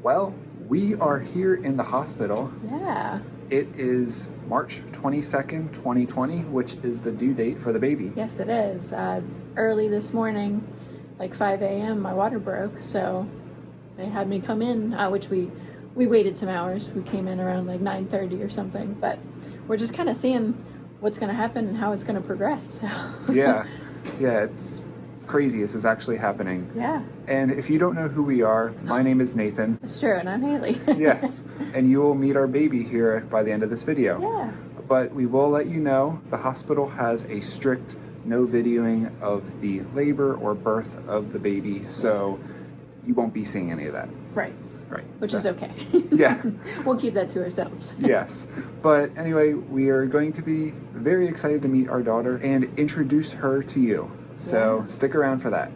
Well, we are here in the hospital. Yeah. It is March 22nd, 2020, which is the due date for the baby. Yes, it is. Early this morning, like 5 a.m., my water broke, so they had me come in, which we waited some hours. We came in around like 9:30 or something, but we're just kind of seeing what's going to happen and how it's going to progress. So. Yeah, it's crazy. This is actually happening. Yeah. And if you don't know who we are, my name is Nathan. It's true, and I'm Haley. Yes, and you will meet our baby here by the end of this video. Yeah. But we will let you know the hospital has a strict no videoing of the labor or birth of the baby, so you won't be seeing any of that. Right. Which is okay. Yeah. We'll keep that to ourselves. Yes. But anyway, we are going to be very excited to meet our daughter and introduce her to you. So stick around for that.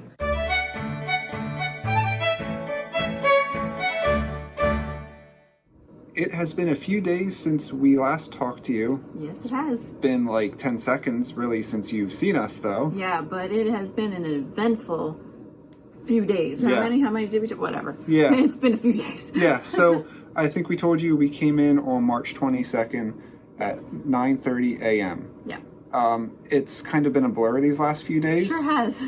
It has been a few days since we last talked to you. Yes, it has. It's been like 10 seconds really since you've seen us though. Yeah, but it has been an eventful few days. How many did we do? Whatever. Yeah. It's been a few days. Yeah, so I think we told you we came in on March 22nd at 9:30 a.m. Yeah. It's kind of been a blur these last few days. Sure has.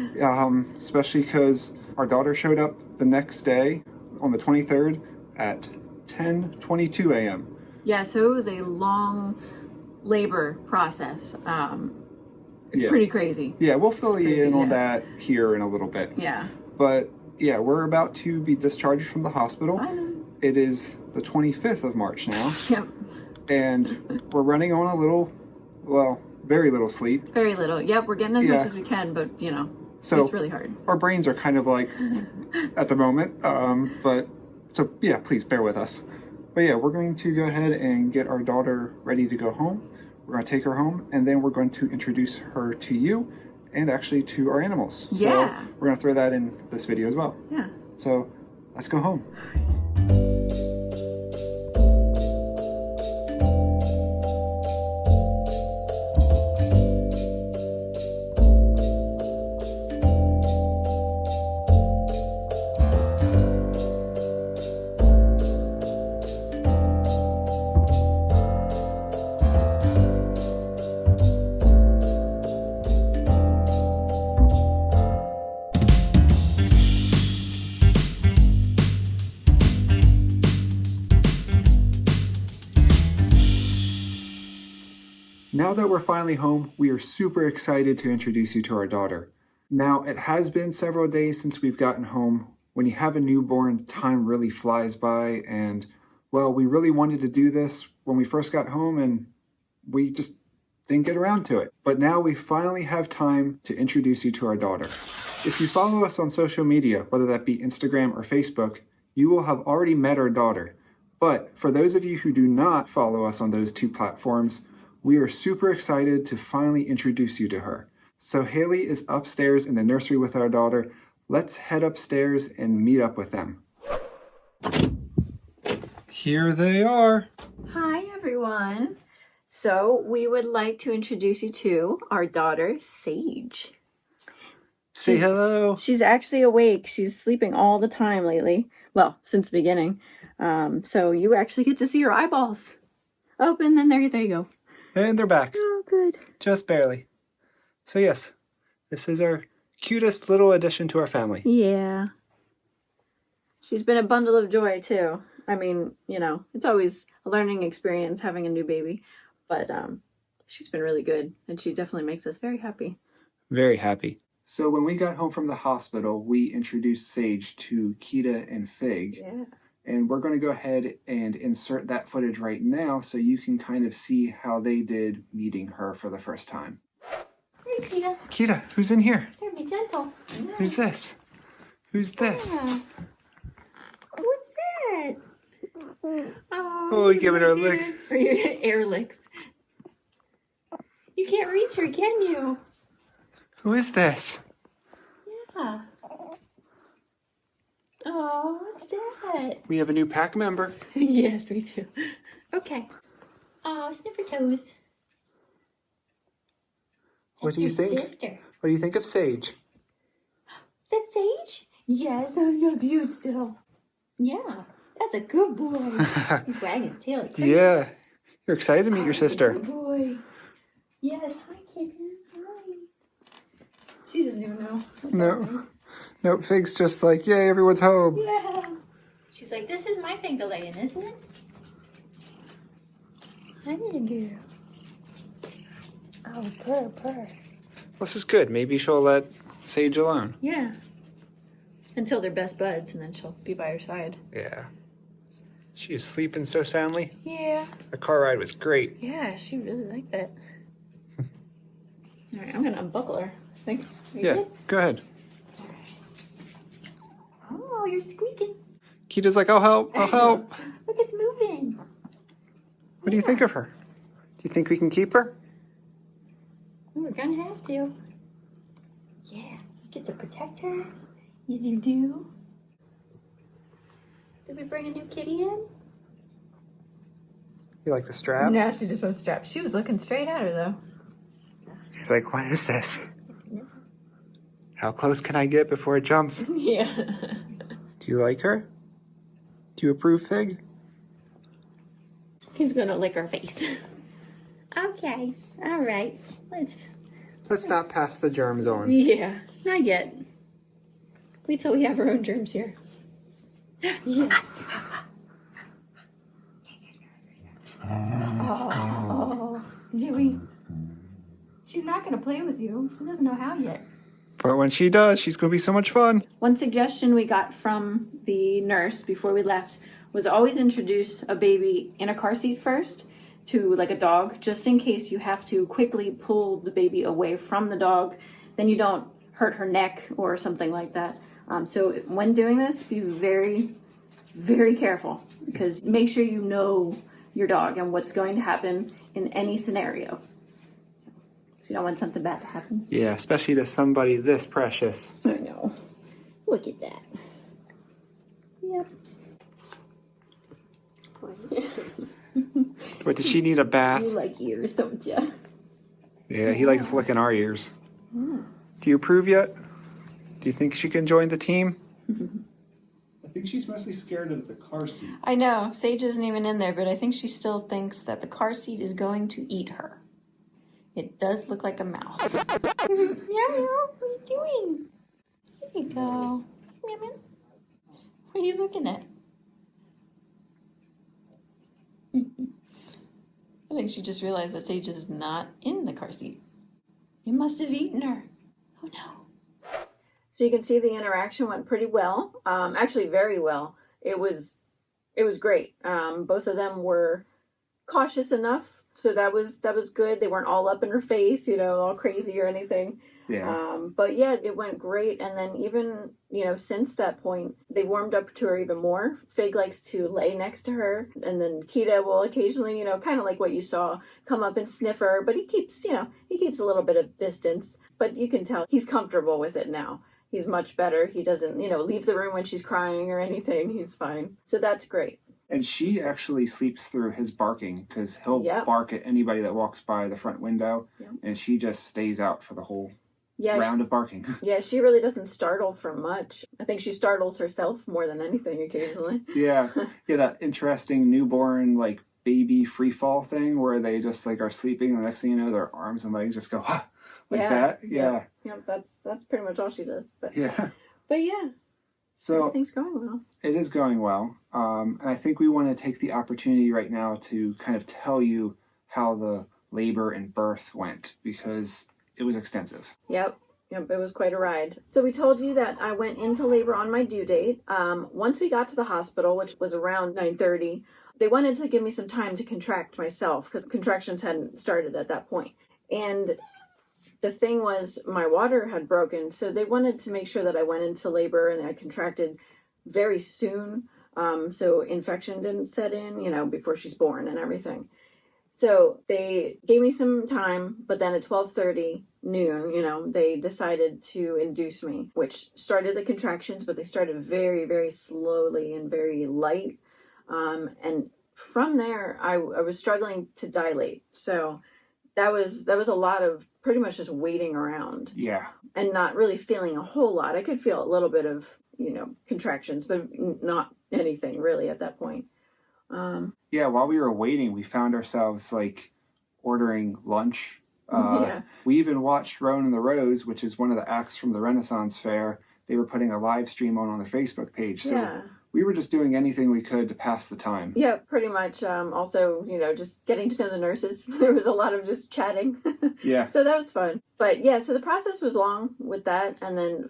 Especially because our daughter showed up the next day on the 23rd at 10:22 a.m. Yeah, so it was a long labor process. Pretty crazy. Yeah, we'll fill you in on that here in a little bit. Yeah. But yeah, we're about to be discharged from the hospital. I know. It is the 25th of March now. Yep. And we're running on a little, well, very little sleep. Very little. Yep, we're getting as much as we can, but so it's really hard. Our brains are kind of like at the moment. So yeah, please bear with us. But yeah, we're going to go ahead and get our daughter ready to go home. We're going to take her home, and then we're going to introduce her to you and actually to our animals. Yeah. So we're going to throw that in this video as well. Yeah. So let's go home. Now that we're finally home, we are super excited to introduce you to our daughter. Now, it has been several days since we've gotten home. When you have a newborn, time really flies by, and well, we really wanted to do this when we first got home and we just didn't get around to it. But now we finally have time to introduce you to our daughter. If you follow us on social media, whether that be Instagram or Facebook, you will have already met our daughter. But for those of you who do not follow us on those two platforms, we are super excited to finally introduce you to her. So Haley is upstairs in the nursery with our daughter. Let's head upstairs and meet up with them. Here they are. Hi, everyone. So we would like to introduce you to our daughter, Sage. Say hello. She's actually awake. She's sleeping all the time lately. Well, since the beginning. So you actually get to see her eyeballs. Oh, and then there you go. And they're back. Oh, good. Just barely. So yes, this is our cutest little addition to our family. Yeah. She's been a bundle of joy, too. I mean, it's always a learning experience having a new baby. But she's been really good. And she definitely makes us very happy. Very happy. So when we got home from the hospital, we introduced Sage to Kita and Fig. Yeah. And we're going to go ahead and insert that footage right now so you can kind of see how they did meeting her for the first time. Hey, Kita. Kita, who's in here? Here, be gentle. Nice. Who's this? Who's this? Yeah. What's that? Oh, we giving her a lick. For your air licks. You can't reach her, can you? Who is this? Yeah. Oh, what's that? We have a new pack member. Yes, we do. Okay. Oh, sniffer toes. What do you think? Sister. What do you think of Sage? Is that Sage? Yes, I love you still. Yeah, That's a good boy. He's wagging his tail like crazy. Yeah. You're excited to meet your sister. Good boy. Yes, hi, kitten. Hi. She doesn't even know what's happening. No, Fig's just like, yay, everyone's home. Yeah. She's like, this is my thing to lay in, isn't it? Hi, little girl. Oh, purr. This is good. Maybe she'll let Sage alone. Yeah. Until they're best buds, and then she'll be by her side. Yeah. She is sleeping so soundly. Yeah. The car ride was great. Yeah, she really liked that. All right, I'm going to unbuckle her, I think. Yeah, good? go ahead. Oh, you're squeaking. Kita's like, I'll help. Look, it's moving. What do you think of her? Do you think we can keep her? We're going to have to. Yeah, you get to protect her. Yes, you do. Did we bring a new kitty in? You like the strap? No, she just wants strapped. She was looking straight at her, though. She's like, what is this? How close can I get before it jumps? Yeah. Do you like her? Do you approve, Fig? He's going to lick her face. Okay. All right. Let's not pass the germs on. Yeah, not yet. Wait till we have our own germs here. Yeah. Oh, Zoe. She's not going to play with you. She doesn't know how yet. But when she does, she's going to be so much fun. One suggestion we got from the nurse before we left was always introduce a baby in a car seat first to like a dog, just in case you have to quickly pull the baby away from the dog. Then you don't hurt her neck or something like that. So when doing this, be very, very careful, because make sure you know your dog and what's going to happen in any scenario. So you don't want something bad to happen. Yeah, especially to somebody this precious. I know. Look at that. Yep. But does she need a bath? You like ears, don't you? Yeah, he likes licking our ears. Do you approve yet? Do you think she can join the team? I think she's mostly scared of the car seat. I know. Sage isn't even in there, but I think she still thinks that the car seat is going to eat her. It does look like a mouse. Meow, meow. What are you doing? Here you go. Meow, meow. What are you looking at? I think she just realized that Sage is not in the car seat. You must have eaten her. Oh no. So you can see the interaction went pretty well. Actually, very well. It was great. Both of them were cautious enough, so that was good. They weren't all up in her face, all crazy or anything. Yeah. But yeah, it went great. And then even, since that point, they warmed up to her even more. Fig likes to lay next to her. And then Kita will occasionally, kind of like what you saw, come up and sniff her. But he keeps a little bit of distance. But you can tell he's comfortable with it now. He's much better. He doesn't, leave the room when she's crying or anything. He's fine. So that's great. And she actually sleeps through his barking, because he'll bark at anybody that walks by the front window. Yep. And she just stays out for the whole round of barking. Yeah, she really doesn't startle for much. I think she startles herself more than anything occasionally. Yeah, that interesting newborn, baby free fall thing where they just, are sleeping, and the next thing you know, their arms and legs just go, that. Yeah. Yeah, that's pretty much all she does. But yeah. So everything's going well. It is going well. And I think we want to take the opportunity right now to kind of tell you how the labor and birth went, because it was extensive. Yep, it was quite a ride. So we told you that I went into labor on my due date. Once we got to the hospital, which was around 9:30, they wanted to give me some time to contract myself, because contractions hadn't started at that point. And the thing was, my water had broken, so they wanted to make sure that I went into labor and I contracted very soon, so infection didn't set in, before she's born and everything. So they gave me some time, but then at 12:30 noon, they decided to induce me, which started the contractions, but they started very, very slowly and very light. And from there, I was struggling to dilate. So that was a lot of pretty much just waiting around. Yeah. And not really feeling a whole lot. I could feel a little bit of, contractions, but not anything really at that point. Yeah, while we were waiting, we found ourselves like ordering lunch. Yeah. We even watched Rowan and the Rose, which is one of the acts from the Renaissance Fair. They were putting a live stream on their Facebook page. So Yeah. we were just doing anything we could to pass the time. Yeah, pretty much. Also, just getting to know the nurses. There was a lot of just chatting. Yeah. So that was fun. But yeah, so the process was long with that. And then,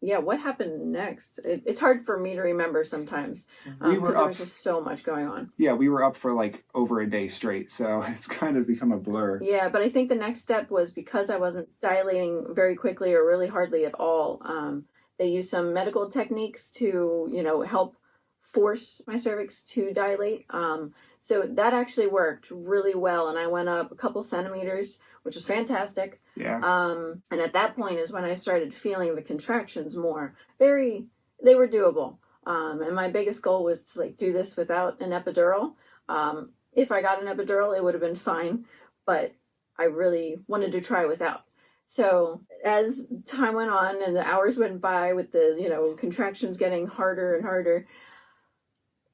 yeah, what happened next? It's hard for me to remember sometimes because there was just so much going on. Yeah, we were up for like over a day straight. So it's kind of become a blur. Yeah, but I think the next step was because I wasn't dilating very quickly or really hardly at all. They used some medical techniques to, help force my cervix to dilate. So that actually worked really well. And I went up a couple centimeters, which was fantastic. Yeah. And at that point is when I started feeling the contractions more. They were doable. And my biggest goal was to do this without an epidural. If I got an epidural, it would have been fine. But I really wanted to try without. So as time went on and the hours went by with the, contractions getting harder and harder,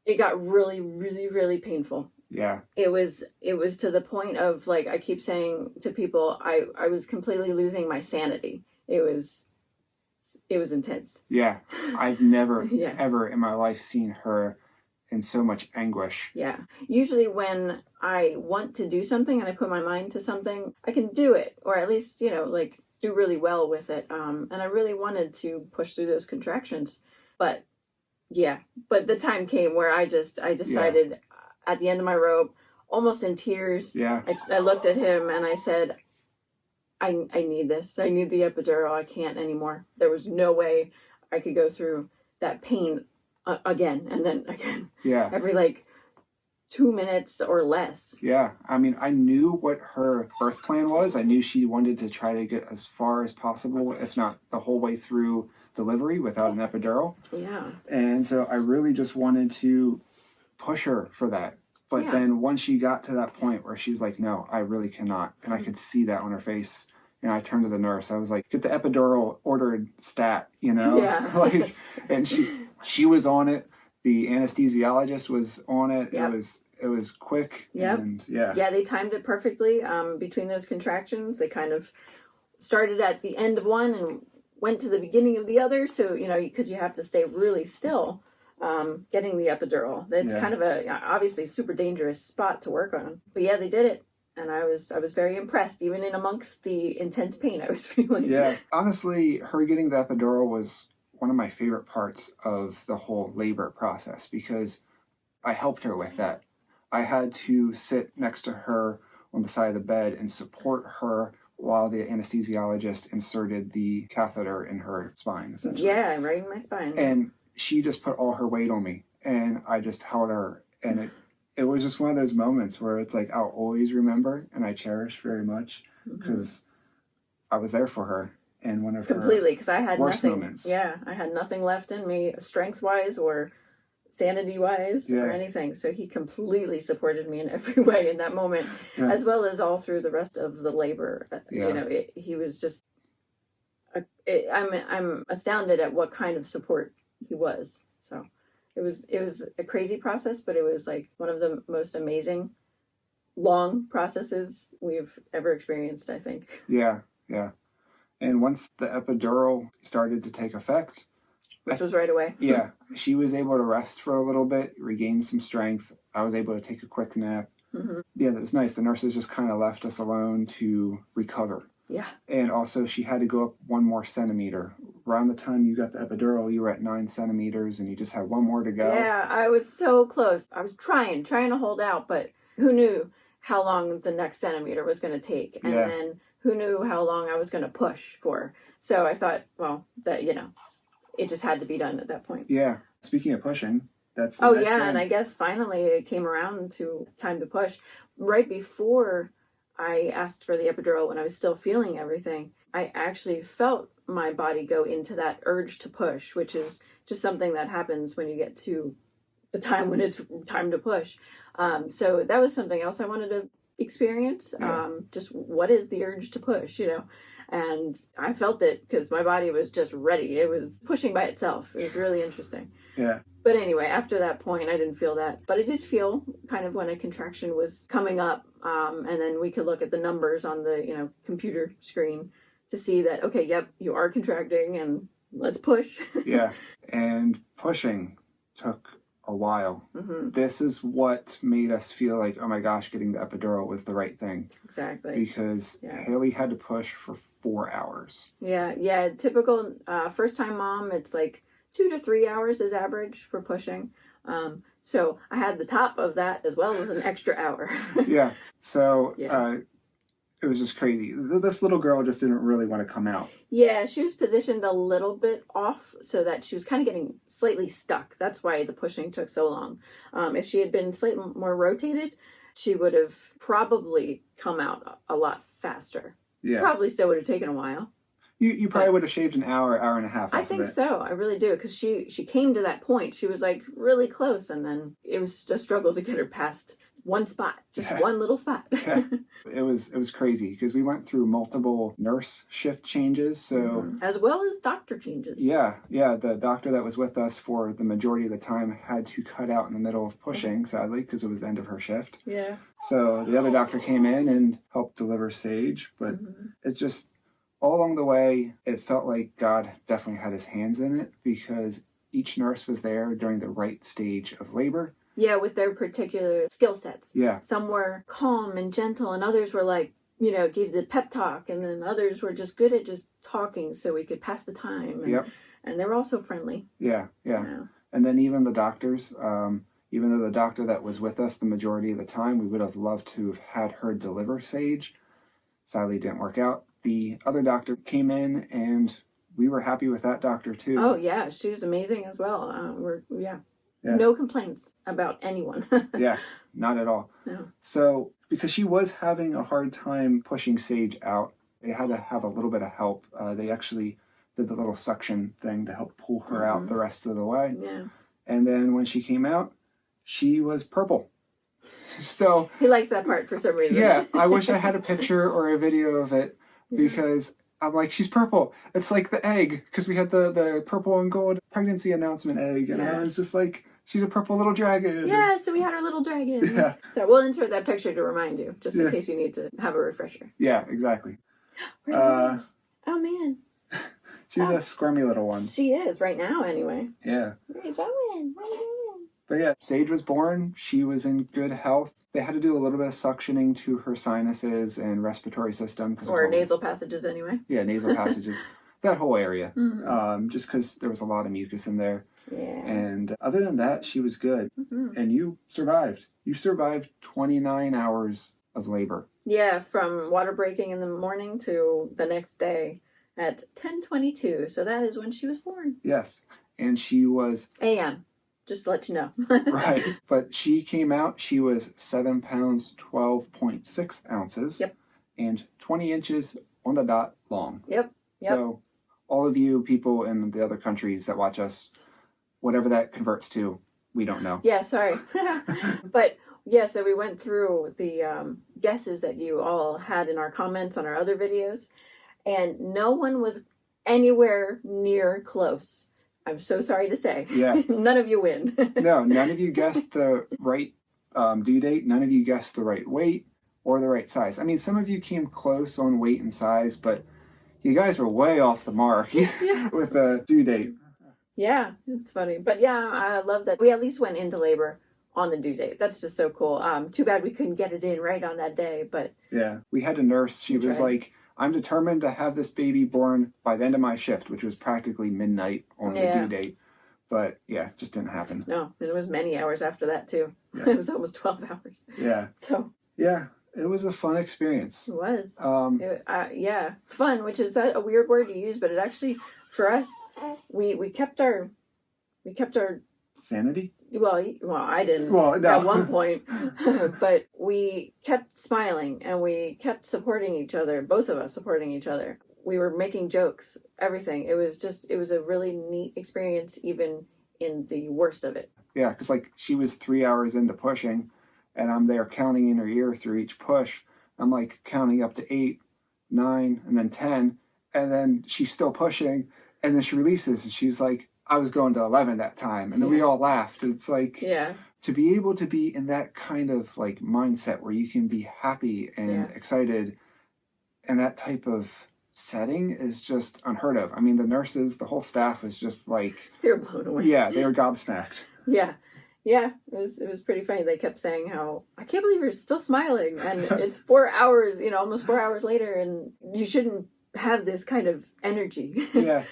it got really, really, really painful. Yeah. It was to the point of I keep saying to people, I was completely losing my sanity. It was intense. Yeah. I've never, ever in my life seen her in so much anguish. Yeah. Usually when I want to do something and I put my mind to something, I can do it, or at least, do really well with it. And I really wanted to push through those contractions. But the time came where I decided at the end of my rope, almost in tears. Yeah. I looked at him and I said, I need this. I need the epidural. I can't anymore. There was no way I could go through that pain again and then again. Yeah. Every 2 minutes or less. Yeah. I mean, I knew what her birth plan was. I knew she wanted to try to get as far as possible, if not the whole way through delivery without an epidural. Yeah. And so I really just wanted to push her for that. But then once she got to that point where she's like, no, I really cannot. And I could see that on her face. And I turned to the nurse. I was like, get the epidural ordered stat, Yeah. And she was on it. The anesthesiologist was on it. Yep. It was quick. Yep. And yeah. Yeah, they timed it perfectly. Between those contractions, they kind of started at the end of one and went to the beginning of the other. So, because you have to stay really still getting the epidural. That's kind of obviously super dangerous spot to work on. But yeah, they did it. And I was very impressed, even in amongst the intense pain I was feeling. Yeah. Honestly, her getting the epidural was one of my favorite parts of the whole labor process because I helped her with that. I had to sit next to her on the side of the bed and support her while the anesthesiologist inserted the catheter in her spine, essentially. Yeah, right in my spine. And she just put all her weight on me, and I just held her, and it was just one of those moments where it's I'll always remember, and I cherish very much, because I was there for her in one of completely, because I had worst nothing. Moments. Yeah, I had nothing left in me, strength-wise or sanity-wise or anything. So he completely supported me in every way in that moment, as well as all through the rest of the labor. He was just. I'm astounded at what kind of support he was. So it was a crazy process, but it was one of the most amazing long processes we've ever experienced, I think. Yeah. And once the epidural started to take effect, which was right away. Yeah, she was able to rest for a little bit, regain some strength. I was able to take a quick nap. Yeah, that was nice. The nurses just kind of left us alone to recover. Yeah. And also she had to go up 1 more centimeter. Around the time you got the epidural, you were at 9 centimeters and you just had 1 more to go. Yeah, I was so close. I was trying to hold out, but who knew how long the next centimeter was going to take? And then who knew how long I was going to push for? So I thought, well, that, it just had to be done at that point. Yeah. Speaking of pushing, that's the next thing. And I guess finally it came around to time to push. Right before I asked for the epidural, when I was still feeling everything, I actually felt my body go into that urge to push, which is just something that happens when you get to the time when it's time to push. So that was something else I wanted to experience. Just what is the urge to push, And I felt it because my body was just ready. It was pushing by itself. It was really interesting. Yeah. But anyway, after that point, I didn't feel that. But I did feel kind of when a contraction was coming up, and then we could look at the numbers on the, computer screen to see that, okay, yep, you are contracting, and let's push. Yeah. And pushing took a while. Mm-hmm. This is what made us feel like, oh my gosh, getting the epidural was the right thing. Exactly. Because Haley had to push for 4 hours. Yeah. Typical first-time mom, it's like 2 to 3 hours is average for pushing. So I had the top of that as well as an extra hour. Yeah. So it was just crazy. This little girl just didn't really want to come out. Yeah, she was positioned a little bit off so that she was kind of getting slightly stuck. That's why the pushing took so long. If she had been slightly more rotated, she would have probably come out a lot faster. Yeah. Probably still would have taken a while. You probably would have shaved an hour and a half off I think of it. so. I really do. Because she came to that point. She was like really close. And then it was a struggle to get her past one spot. Just one little spot. Yeah. It was crazy because we went through multiple nurse shift changes. So as well as doctor changes. Yeah. The doctor that was with us for the majority of the time had to cut out in the middle of pushing, sadly, because it was the end of her shift. Yeah. So the other doctor came in and helped deliver Sage. But it just... all along the way, it felt like God definitely had his hands in it because each nurse was there during the right stage of labor. Yeah, with their particular skill sets. Yeah. Some were calm and gentle, and others were like, gave the pep talk, and then others were just good at just talking so we could pass the time. And, and they were also friendly. Yeah. And then even the doctors, even though the doctor that was with us the majority of the time, we would have loved to have had her deliver Sage. Sadly, it didn't work out. The other doctor came in, and we were happy with that doctor too. Oh yeah, she was amazing as well. No complaints about anyone. Yeah, not at all. No. So because she was having a hard time pushing Sage out, they had to have a little bit of help. They actually did the little suction thing to help pull her out the rest of the way. Yeah. And then when she came out, she was purple. So he likes that part for some reason. Yeah, I wish I had a picture or a video of it. Because I'm like, she's purple. It's like the egg, because we had the purple and gold pregnancy announcement egg. And I was just like, she's a purple little dragon. Yeah, so we had our little dragon. Yeah. So we'll insert that picture to remind you, just in case you need to have a refresher. Yeah, exactly. Oh, man. She's a squirmy little one. She is, right now, anyway. Yeah. Where are you going? But yeah, Sage was born. She was in good health. They had to do a little bit of suctioning to her sinuses and respiratory system. Or nasal passages, anyway. Yeah, nasal passages. That whole area. Just because there was a lot of mucus in there. Yeah. And other than that, she was good. And you survived. You survived 29 hours of labor. Yeah, from water breaking in the morning to the next day at 10:22. So that is when she was born. Yes. And she was... AM. Just to let you know. Right. But she came out, she was 7 pounds, 12.6 ounces. Yep. And 20 inches on the dot long. Yep. So all of you people in the other countries that watch us, whatever that converts to, we don't know. Yeah, sorry. But yeah, so we went through the guesses that you all had in our comments on our other videos, and no one was anywhere near close. I'm so sorry to say. Yeah. None of you win. No, none of you guessed the right due date. None of you guessed the right weight or the right size. I mean, some of you came close on weight and size, but you guys were way off the mark with the due date. Yeah, it's funny. But yeah, I love that we at least went into labor on the due date. That's just so cool. Too bad we couldn't get it in right on that day, but... Yeah, we had a nurse. She was like, I'm determined to have this baby born by the end of my shift, which was practically midnight on the due date. But yeah, just didn't happen. No, and it was many hours after that too. Yeah. It was almost 12 hours. Yeah. So. Yeah, it was a fun experience. It was. Yeah, fun, which is a weird word to use, but it actually, for us, we kept our sanity. Well, I didn't no. at one point, but we kept smiling and we kept supporting each other, both of us supporting each other. We were making jokes, everything. It was a really neat experience, even in the worst of it. Yeah, because she was 3 hours into pushing, and I'm there counting in her ear through each push. I'm counting up to 8, 9, and then 10. And then she's still pushing, and then she releases, and she's like, I was going to 11 that time. And then we all laughed. It's like, to be able to be in that kind of like mindset where you can be happy and excited, and that type of setting is just unheard of. I mean, the nurses, the whole staff was just like, they were blown away. Yeah, they were gobsmacked. Yeah, it was pretty funny. They kept saying how, I can't believe you're still smiling, and it's 4 hours, almost 4 hours later, and you shouldn't have this kind of energy. Yeah.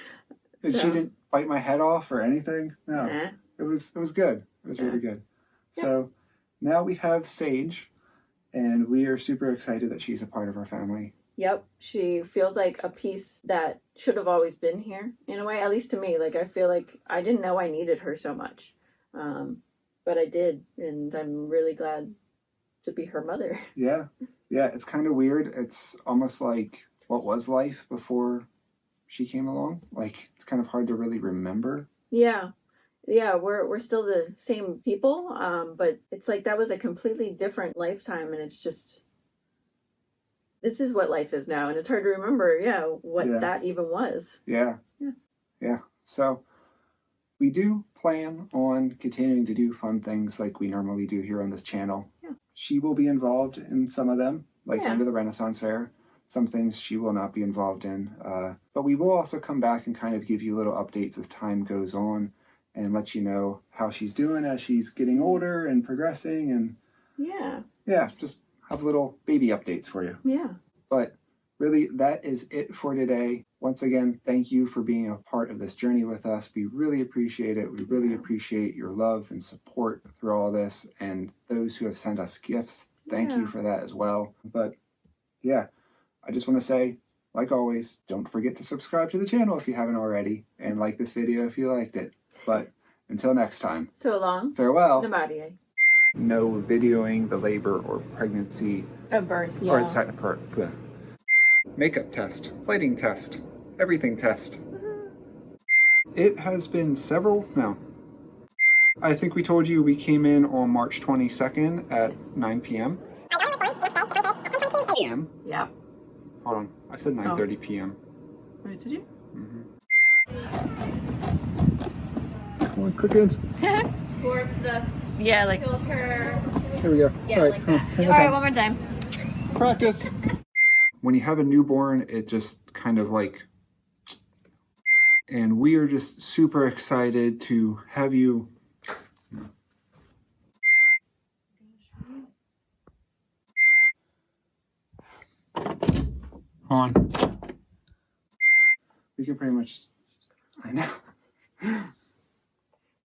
So. She didn't bite my head off or anything. No, it was good. It was really good. So now we have Sage, and we are super excited that she's a part of our family. Yep, she feels like a piece that should have always been here in a way, at least to me. Like, I feel like I didn't know I needed her so much, but I did, and I'm really glad to be her mother. Yeah, it's kind of weird. It's almost like, what was life before she came along? Like, it's kind of hard to really remember. Yeah, we're still the same people, but it's like that was a completely different lifetime, and it's just, this is what life is now, and it's hard to remember, what that even was. Yeah. So we do plan on continuing to do fun things like we normally do here on this channel. Yeah. She will be involved in some of them, like under the Renaissance Fair. Some things she will not be involved in. But we will also come back and kind of give you little updates as time goes on and let you know how she's doing as she's getting older and progressing. And just have little baby updates for you. Yeah. But really, that is it for today. Once again, thank you for being a part of this journey with us. We really appreciate it. We really appreciate your love and support through all this. And those who have sent us gifts, thank you for that as well. But I just want to say, like always, don't forget to subscribe to the channel if you haven't already, and like this video if you liked it. But until next time. So long. Farewell. Namaste. No videoing the labor or pregnancy. A birth, Or inside a birth. Makeup test, lighting test, everything test. It has been I think we told you we came in on March 22nd at 9 p.m. Yeah. Hold on, I said 9:30 p.m. Wait, did you? Come on, click in. Towards the silver. Here we go. Yeah, like that. All right, one more time. Practice. When you have a newborn, it just kind of like, and we are just super excited to have you. On. We can pretty much, I know.